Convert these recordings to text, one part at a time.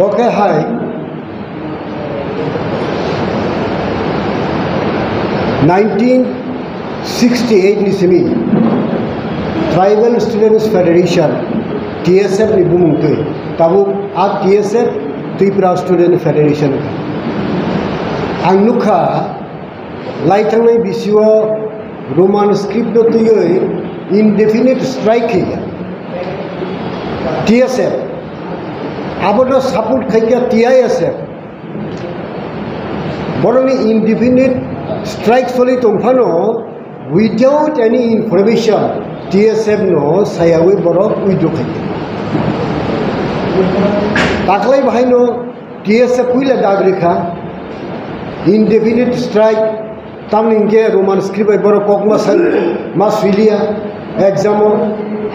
Okay, hi. (1968) ni semi Tribal Students Federation TSF ni bumungke tabu a TSF Tripura Student Federation ang nukha laitangnai bisio Roman script do tuyoi indefinite strike hiya TSF abono support khaikya TISF boroni indefinite strike soli tongphano without any information TSF no sayawi borok withdraw khaikya taklai bhaino TSF huila dagrekha indefinite strike tamninge Roman script by borok kokma masfilia exam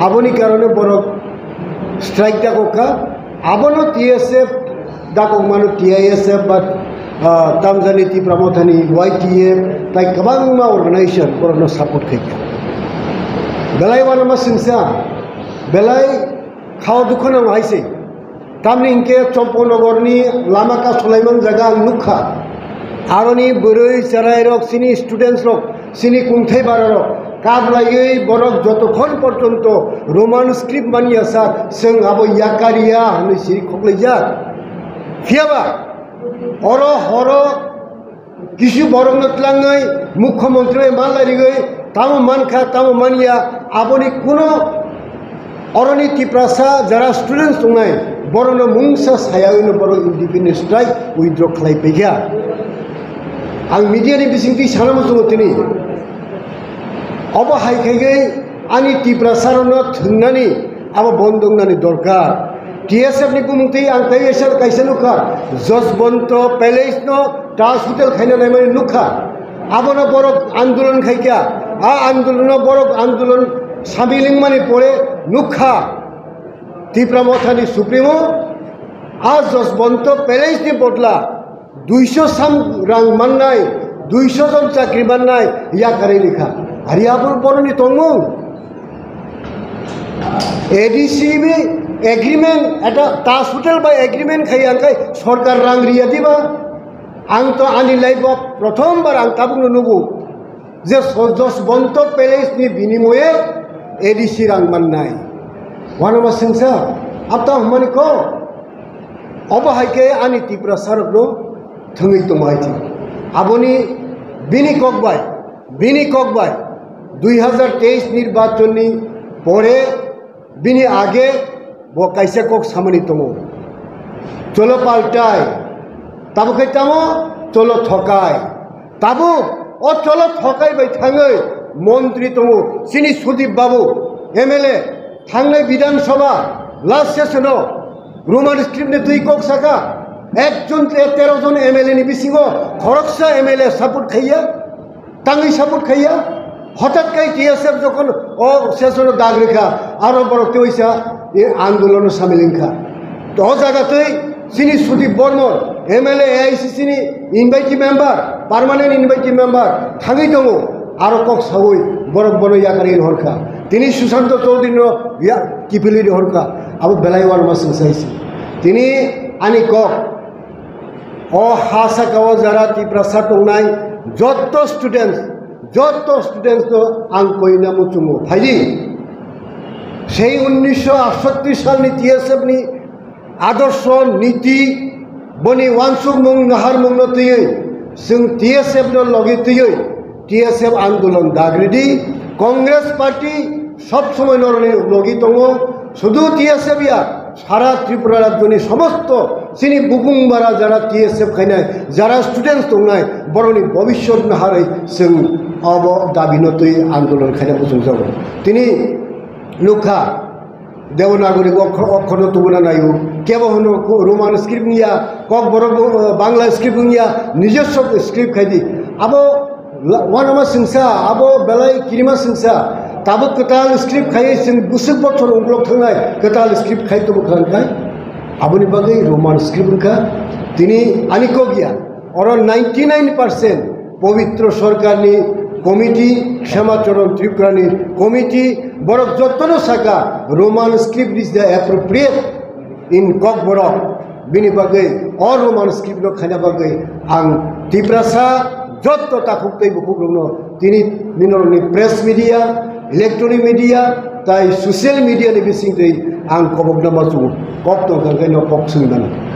aboni karone borok strike da kokka abono TSF da kokmanu TISF but Tamzani ti Pramothani YTF tai kabangma organization borok support khaikya belai wana masingsa belai khao dukhona haise tamninge Champonogorni lamaka Sulaiman jaga nukha aroni boroi sarai rok sini students rok sini kunthai bararok kablai borok jotokhon portonto Roman script mani asa seng abo yakaria hani siri khokleja fiaba oro horo kisu borok natlangai mukhyamantri malari tamu mankha tamu mania aboni kuno oroni tiprasa jara students tungai borono mungsa sayawino boro independent strike withdraw khlai pegya ang media ni bisingti sanamo jongotini obo haikhagai ani tiprasarono thungnani abo bondongnani dorkar TSF ni bumungti ang taisal kaisa nukha Josbonto Palace no Taj Hotel khaina naimani nukha abono borok andolon khaikya a andolono borok andolon samiling mani pore nukha Tipramothani Supremo a Josbonto Palace ni bodla 200 sam rang mannai 200 jon chakri mannai ya kare likha hariapur boroni tongu ADC me agreement eta Taj Hotel by agreement khai angkai sarkar rang riya diba ang to ani life of prothom bar ang tabung nugu je Josbonto Palace ni binimoye ADC rang mannai wanama singsa apta humani ko obo haike ani Tripura sarokno thungi tomaiti aboni bini kokbai 2023 নির্বাচনী পরে বিনি আগে বো কাইসে cock সামনি তমো চলো পাল্টায় তাবো খাইতামো চলো ঠকায় তাবো ও চলো ঠকাই বাই থাঙ্গৈ মন্ত্রী তমো সিনি সুদীপ বাবু এমএলএ থাঙ্গৈ বিধানসভা লাস্ট সেশনো রোমান স্ক্রিপ্ট নে দুই কক সাকা একজন 13 জন এমএলএ নি বিসিগো খরকসা এমএলএ সাপোর্ট খাইয়া টাঙ্গি সাপোর্ট খাইয়া হঠাৎ কাই TSF যখন ও সেশনের দাগ রেখা আরো বড় হইসা এই আন্দোলন সামিলিংখা তো জায়গাতেই সিনি সুদীপ বর্মন এমএলএ AICC নি invitee member permanent invitee member থাঙ্গি দङ আরো কক সাবই বড় বড় ইয়াকারি হরখা তিনি সুশান্ত চৌধুরী কিপিলি হরখা আবু বেলাইওয়ার মাসিং সাইছি তিনি আনি কক ও হাসা কাও যারা Tripura টংনাই যত স্টুডেন্টস তো আং কইনা মুচুমু ভাইজি সেই 1968 সালনি TSF নি আদর্শ নীতি বনি ওয়ানসুক মুং নাহার মুং নতুই जों TSF नो लगे तुयै TSF आंदोलन दाग्रेदी कांग्रेस पार्टी सब समय नरनि लगे दङ शुधु TSF या सारा त्रिपुरा राज्यनि समस्त सिनि बुबुंबारा जारा TSF खायनाय जारा स्टूडेंट्स दंनाय बरनि भविष्यत नाहारै जों अब दाबिनतै आंदोलन खायनायखौ जों जागोन तिनि नुखा देवनागरी अक्षर तुगुना नायु केवल रोमान स्क्रिप्ट निया कक बरक बांग्ला स्क्रिप्ट निया निजस्व स्क्रिप्ट खायदि अब वानमा सिंसा अब बेलाय किरिमा सिंसा ताबो कताल स्क्रिप्ट खाय जों गुसुक बथर उंग्लक थांनाय कताल स्क्रिप्ट खाय तो खानखाय आबनि बागै रोमान स्क्रिप्ट खा तिनि आनिको गिया और 99% पवित्र सरकारनि कमिटी क्षमाचरण त्रिपुरानि कमिटी बरक जतन साका Roman script is the appropriate in Kokborok bini bagai or roman skip no khana bagai ang tiprasa jotto takuk tei bukugno tini minorni press media electronic media tai social media ni bising tei ang kobogna masu kop to gangano kok sungman